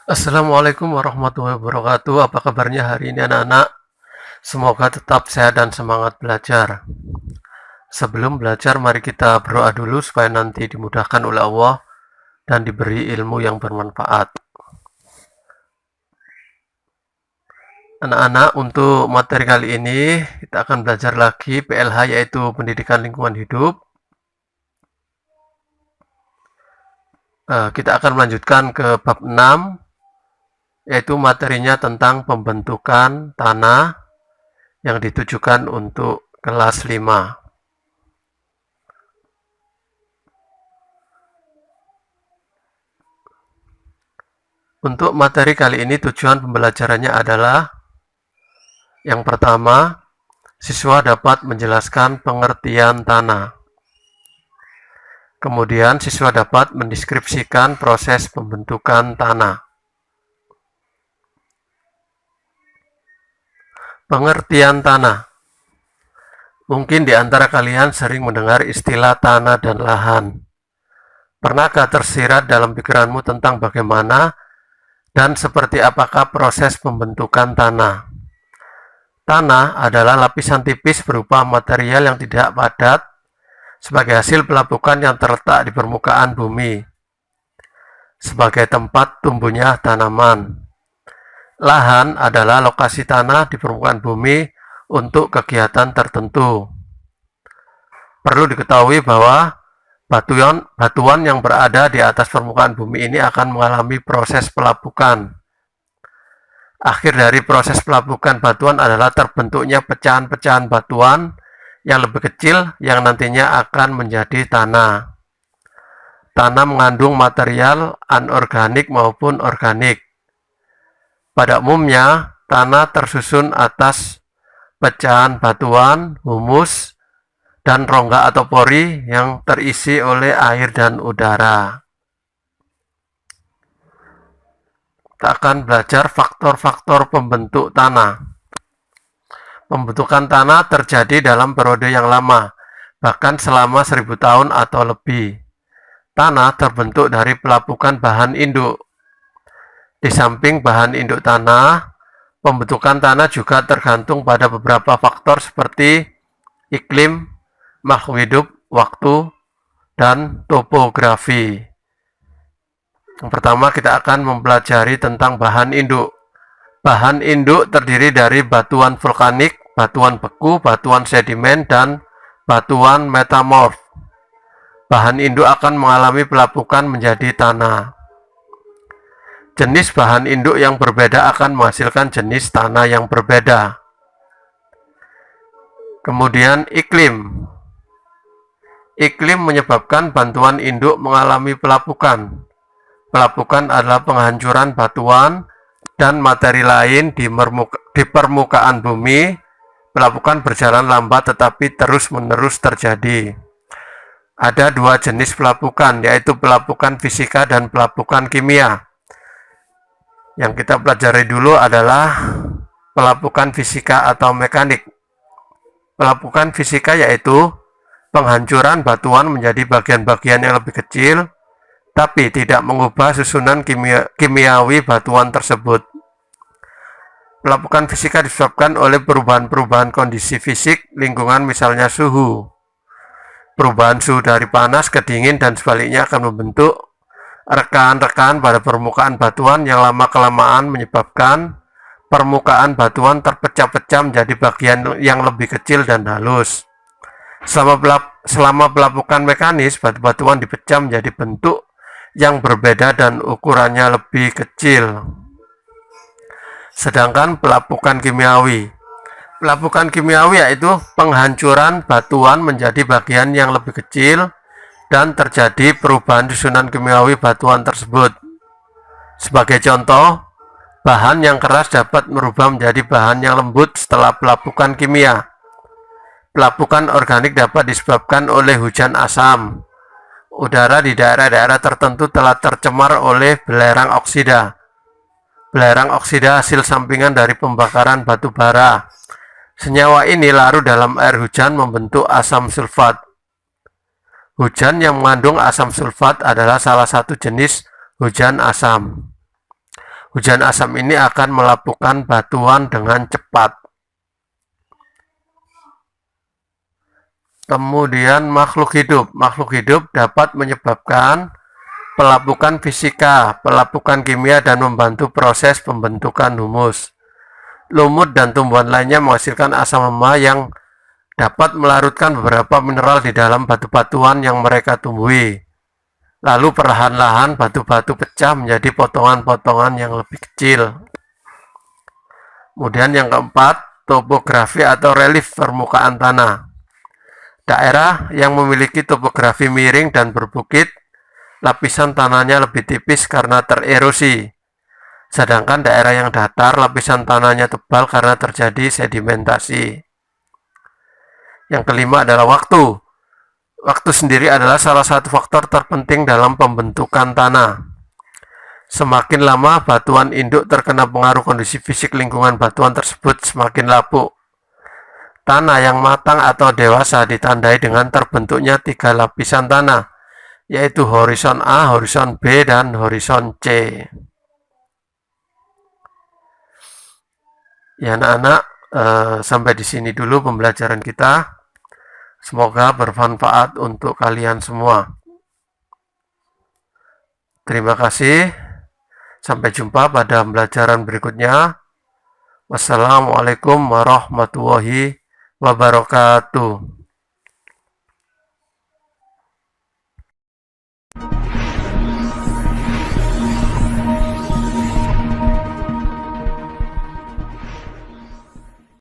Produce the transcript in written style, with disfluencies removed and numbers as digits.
Assalamualaikum warahmatullahi wabarakatuh. Apa kabarnya hari ini anak-anak? Semoga tetap sehat dan semangat belajar. Sebelum belajar, mari kita berdoa dulu supaya nanti dimudahkan oleh Allah dan diberi ilmu yang bermanfaat. Anak-anak, untuk materi kali ini kita akan belajar lagi PLH, yaitu Pendidikan Lingkungan Hidup. Kita akan melanjutkan ke bab 6, yaitu materinya tentang pembentukan tanah yang ditujukan untuk kelas 5. Untuk materi kali ini tujuan pembelajarannya adalah yang pertama, siswa dapat menjelaskan pengertian tanah. Kemudian siswa dapat mendeskripsikan proses pembentukan tanah. Pengertian tanah. Mungkin di antara kalian sering mendengar istilah tanah dan lahan. Pernahkah tersirat dalam pikiranmu tentang bagaimana dan seperti apakah proses pembentukan tanah? Tanah adalah lapisan tipis berupa material yang tidak padat sebagai hasil pelapukan yang terletak di permukaan bumi sebagai tempat tumbuhnya tanaman. Lahan adalah lokasi tanah di permukaan bumi untuk kegiatan tertentu. Perlu diketahui bahwa batuan yang berada di atas permukaan bumi ini akan mengalami proses pelapukan. Akhir dari proses pelapukan batuan adalah terbentuknya pecahan-pecahan batuan yang lebih kecil yang nantinya akan menjadi tanah. Tanah mengandung material anorganik maupun organik. Pada umumnya, tanah tersusun atas pecahan batuan, humus, dan rongga atau pori yang terisi oleh air dan udara. Kita akan belajar faktor-faktor pembentuk tanah. Pembentukan tanah terjadi dalam periode yang lama, bahkan selama 1000 tahun atau lebih. Tanah terbentuk dari pelapukan bahan induk. Di samping bahan induk tanah, pembentukan tanah juga tergantung pada beberapa faktor seperti iklim, makhluk hidup, waktu, dan topografi. Yang pertama, kita akan mempelajari tentang bahan induk. Bahan induk terdiri dari batuan vulkanik, batuan beku, batuan sedimen, dan batuan metamorf. Bahan induk akan mengalami pelapukan menjadi tanah. Jenis bahan induk yang berbeda akan menghasilkan jenis tanah yang berbeda. Kemudian iklim. Iklim menyebabkan batuan induk mengalami pelapukan. Pelapukan adalah penghancuran batuan dan materi lain di permukaan bumi. Pelapukan berjalan lambat tetapi terus-menerus terjadi. Ada dua jenis pelapukan, yaitu pelapukan fisika dan pelapukan kimia. Yang kita pelajari dulu adalah pelapukan fisika atau mekanik. Pelapukan fisika yaitu penghancuran batuan menjadi bagian-bagian yang lebih kecil, tapi tidak mengubah susunan kimiawi batuan tersebut. Pelapukan fisika disebabkan oleh perubahan-perubahan kondisi fisik lingkungan, misalnya suhu. Perubahan suhu dari panas ke dingin dan sebaliknya akan membentuk rekan-rekan pada permukaan batuan yang lama-kelamaan menyebabkan permukaan batuan terpecah-pecah menjadi bagian yang lebih kecil dan halus. Selama pelapukan mekanis, batu-batuan dipecah menjadi bentuk yang berbeda dan ukurannya lebih kecil. Sedangkan pelapukan kimiawi yaitu penghancuran batuan menjadi bagian yang lebih kecil dan terjadi perubahan susunan kimiawi batuan tersebut. Sebagai contoh, bahan yang keras dapat berubah menjadi bahan yang lembut setelah pelapukan kimia. Pelapukan organik dapat disebabkan oleh hujan asam. Udara di daerah-daerah tertentu telah tercemar oleh belerang oksida. Belerang oksida hasil sampingan dari pembakaran batu bara. Senyawa ini larut dalam air hujan membentuk asam sulfat. Hujan yang mengandung asam sulfat adalah salah satu jenis hujan asam. Hujan asam ini akan melapuhkan batuan dengan cepat. Kemudian makhluk hidup dapat menyebabkan pelapukan fisika, pelapukan kimia, dan membantu proses pembentukan humus. Lumut dan tumbuhan lainnya menghasilkan asam hema yang dapat melarutkan beberapa mineral di dalam batu-batuan yang mereka tumbuhi. Lalu perlahan-lahan batu-batu pecah menjadi potongan-potongan yang lebih kecil. Kemudian yang keempat, topografi atau relief permukaan tanah. Daerah yang memiliki topografi miring dan berbukit, lapisan tanahnya lebih tipis karena tererosi. Sedangkan daerah yang datar, lapisan tanahnya tebal karena terjadi sedimentasi. Yang kelima adalah waktu. Waktu sendiri adalah salah satu faktor terpenting dalam pembentukan tanah. Semakin lama batuan induk terkena pengaruh kondisi fisik lingkungan batuan tersebut, semakin lapuk. Tanah yang matang atau dewasa ditandai dengan terbentuknya 3 lapisan tanah, yaitu horizon A, horizon B, dan horizon C. Ya anak-anak, sampai di sini dulu pembelajaran kita. Semoga bermanfaat untuk kalian semua. Terima kasih. Sampai jumpa pada pembelajaran berikutnya. Wassalamualaikum warahmatullahi wabarakatuh.